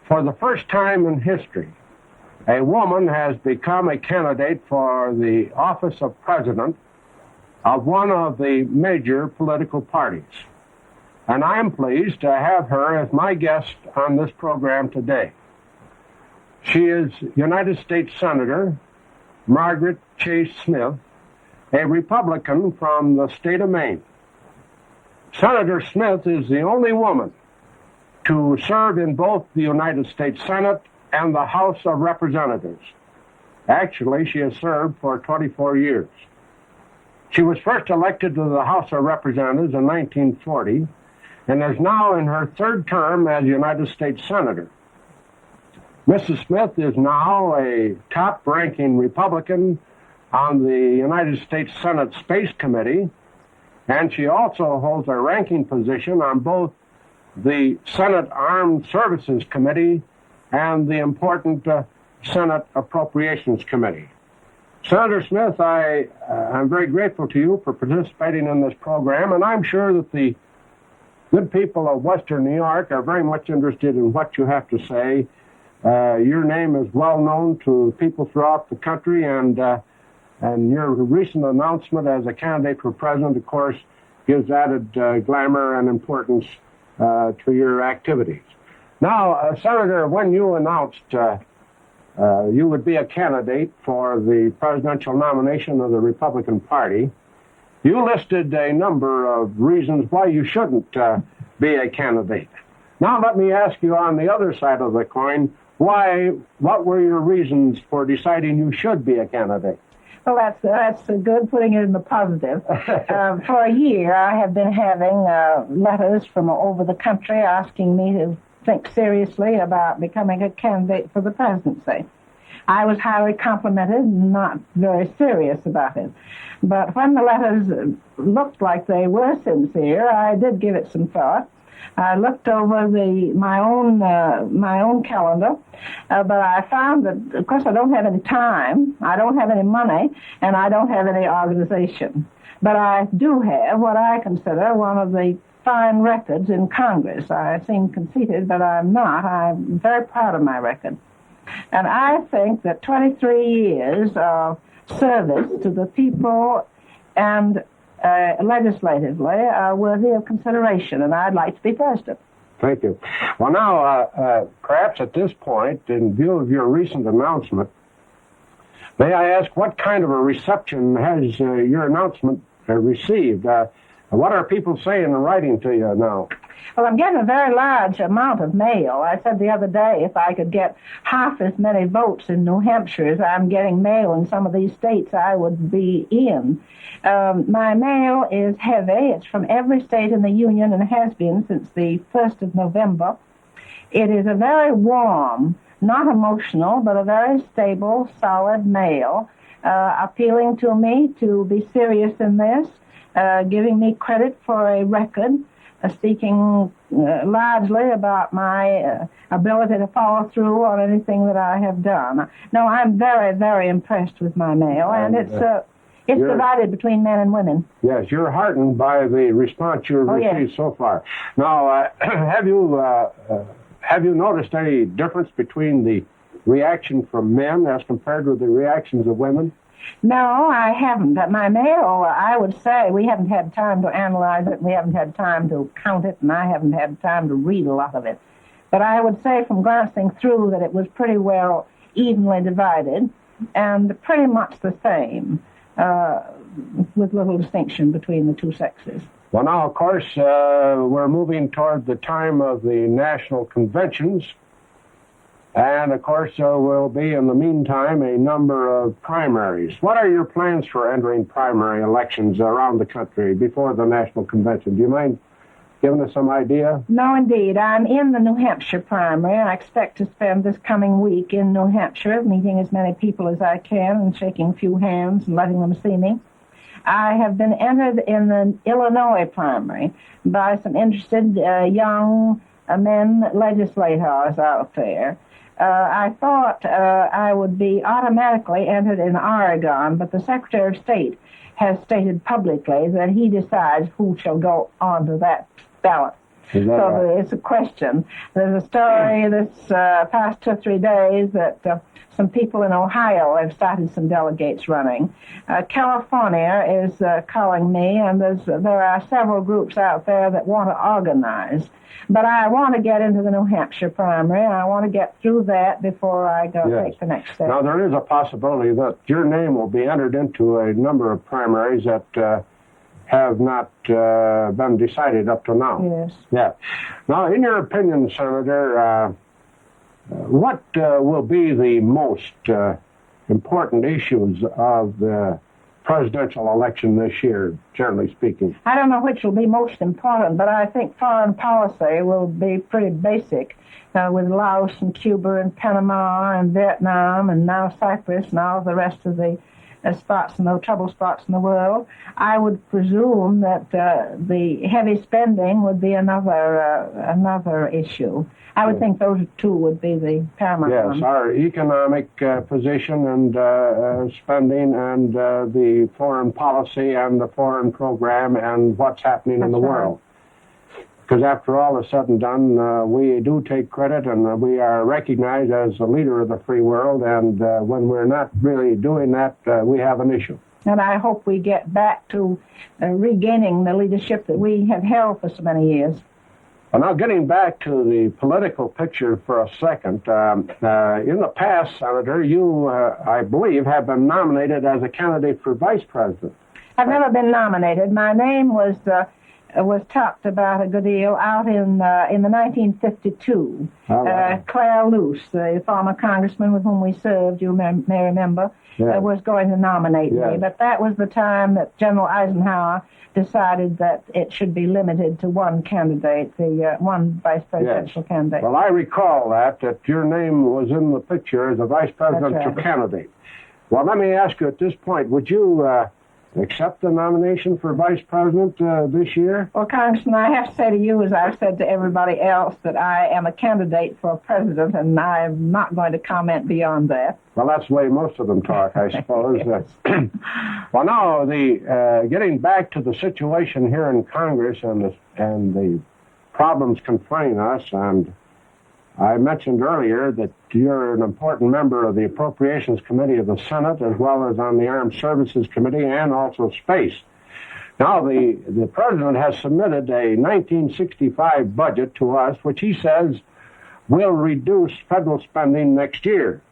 For the first time in history, a woman has become a candidate for the office of president of one of the major political parties. And I'm pleased to have her as my guest on this program today. She is United States Senator Margaret Chase Smith, a Republican from the state of Maine. Senator Smith is the only woman to serve in both the United States Senate and the House of Representatives. Actually, she has served for 24 years. She was first elected to the House of Representatives in 1940 and is now in her third term as United States Senator. Mrs. Smith is now a top-ranking Republican on the United States Senate Space Committee, and she also holds a ranking position on both the Senate Armed Services Committee and the important Senate Appropriations Committee. Senator Smith, I'm very grateful to you for participating in this program, and I'm sure that the good people of Western New York are very much interested in what you have to say. Your name is well known to people throughout the country, and your recent announcement as a candidate for president, of course, gives added glamour and importance to your activities. Now, Senator, when you announced you would be a candidate for the presidential nomination of the Republican Party, you listed a number of reasons why you shouldn't be a candidate. Now let me ask you on the other side of the coin, what were your reasons for deciding you should be a candidate? Well, that's good, putting it in the positive. For a year, I have been having letters from over the country asking me to think seriously about becoming a candidate for the presidency. I was highly complimented, not very serious about it. But when the letters looked like they were sincere, I did give it some thought. I looked over my own calendar, but I found that, of course, I don't have any time, I don't have any money, and I don't have any organization. But I do have what I consider one of the fine records in Congress. I seem conceited, but I'm not. I'm very proud of my record. And I think that 23 years of service to the people and legislatively are worthy of consideration, and I'd like to be president. Thank you. Well, now, perhaps at this point, in view of your recent announcement, may I ask what kind of a reception has your announcement received? What are people saying and writing to you now? Well, I'm getting a very large amount of mail. I said the other day if I could get half as many votes in New Hampshire as I'm getting mail in some of these states, I would be in. My mail is heavy. It's from every state in the Union and has been since the 1st of November. It is a very warm, not emotional, but a very stable, solid mail, appealing to me to be serious in this, giving me credit for a record, speaking largely about my ability to follow through on anything that I have done. No, I'm very, very impressed with my mail, and it's divided between men and women. Yes, you're heartened by the response you've received so far. Now, have you noticed any difference between the reaction from men as compared with the reactions of women? No, I haven't. But my mail, I would say, we haven't had time to analyze it, we haven't had time to count it, and I haven't had time to read a lot of it. But I would say from glancing through that it was pretty well evenly divided, and pretty much the same, with little distinction between the two sexes. Well, now, of course, we're moving toward the time of the national conventions. And, of course, there will be, in the meantime, a number of primaries. What are your plans for entering primary elections around the country before the National Convention? Do you mind giving us some idea? No, indeed. I'm in the New Hampshire primary. I expect to spend this coming week in New Hampshire, meeting as many people as I can and shaking a few hands and letting them see me. I have been entered in the Illinois primary by some interested young men legislators out there. I thought I would be automatically entered in Oregon, but the Secretary of State has stated publicly that he decides who shall go onto that ballot. Is that right? It's a question. There's a story this past 2 or 3 days that some people in Ohio have started some delegates running. California is calling me, and there are several groups out there that want to organize. But I want to get into the New Hampshire primary, and I want to get through that before I go take the next step. Now, there is a possibility that your name will be entered into a number of primaries that have not been decided up to now. Yes. Yeah. Now, in your opinion, Senator, what will be the most important issues of the presidential election this year, generally speaking? I don't know which will be most important, but I think foreign policy will be pretty basic with Laos and Cuba and Panama and Vietnam and now Cyprus and all the rest of the spots and the trouble spots in the world. I would presume that the heavy spending would be another issue. I would think those two would be the paramount ones. Yes, our economic position and spending and the foreign policy and the foreign program and what's happening in the world. Because after all is said and done, we do take credit and we are recognized as the leader of the free world, and when we're not really doing that, we have an issue. And I hope we get back to regaining the leadership that we have held for so many years. Well, now, getting back to the political picture for a second, in the past, Senator, you, I believe, have been nominated as a candidate for vice president. I've never been nominated. My name was talked about a good deal out in the 1952. Right. Claire Luce, the former congressman with whom we served, you may remember, was going to nominate me. But that was the time that General Eisenhower decided that it should be limited to one candidate, the one vice presidential candidate. Well, I recall that your name was in the picture as a vice presidential candidate. Well, let me ask you at this point, would you accept the nomination for vice president this year? Well, Congressman, I have to say to you, as I've said to everybody else, that I am a candidate for president, and I'm not going to comment beyond that. Well, that's the way most of them talk, I suppose. Well, now, getting back to the situation here in Congress and the problems confronting us, and I mentioned earlier that you're an important member of the Appropriations Committee of the Senate, as well as on the Armed Services Committee and also Space. Now, the President has submitted a 1965 budget to us, which he says will reduce federal spending next year.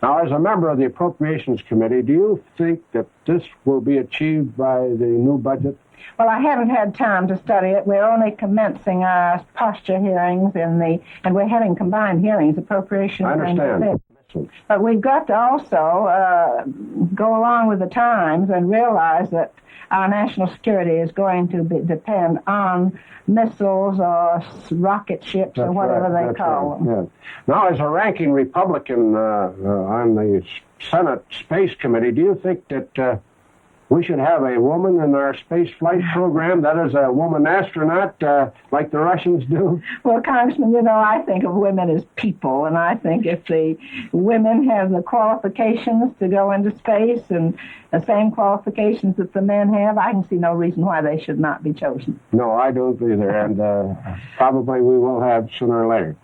Now, as a member of the Appropriations Committee, do you think that this will be achieved by the new budget? Well, I haven't had time to study it. We're only commencing our posture hearings and we're having combined hearings, appropriations. I understand. But we've got to also go along with the times and realize that our national security is going to depend on missiles or rocket ships or whatever they call them. Yeah. Now, as a ranking Republican on the Senate Space Committee, do you think that we should have a woman in our space flight program, that is a woman astronaut, like the Russians do? Well, Congressman, you know, I think of women as people, and I think if the women have the qualifications to go into space and the same qualifications that the men have, I can see no reason why they should not be chosen. No, I don't either, and probably we will have sooner or later.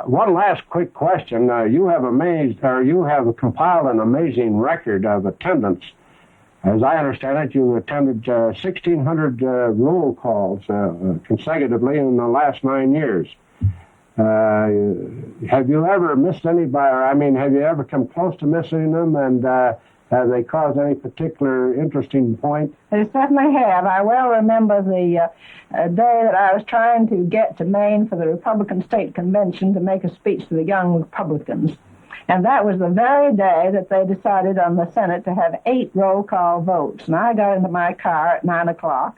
One last quick question. You have compiled an amazing record of attendance. As I understand it, you attended 1,600 roll calls consecutively in the last 9 years. Have you ever missed anybody? I mean, have you ever come close to missing them? And have they caused any particular interesting point? They certainly have. I well remember the day that I was trying to get to Maine for the Republican State Convention to make a speech to the young Republicans. And that was the very day that they decided on the Senate to have 8 roll call votes. And I got into my car at 9 o'clock,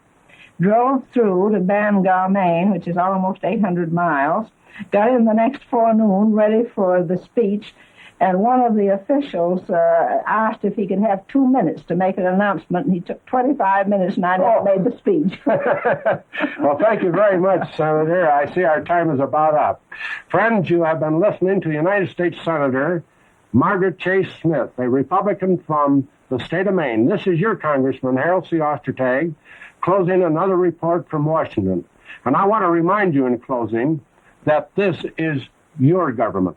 drove through to Bangor, Maine, which is almost 800 miles, got in the next forenoon ready for the speech, and one of the officials asked if he could have 2 minutes to make an announcement, and he took 25 minutes, and I never made the speech. Well, thank you very much, Senator. I see our time is about up. Friends, you have been listening to United States Senator Margaret Chase Smith, a Republican from the state of Maine. This is your Congressman, Harold C. Ostertag, closing another report from Washington. And I want to remind you in closing that this is your government.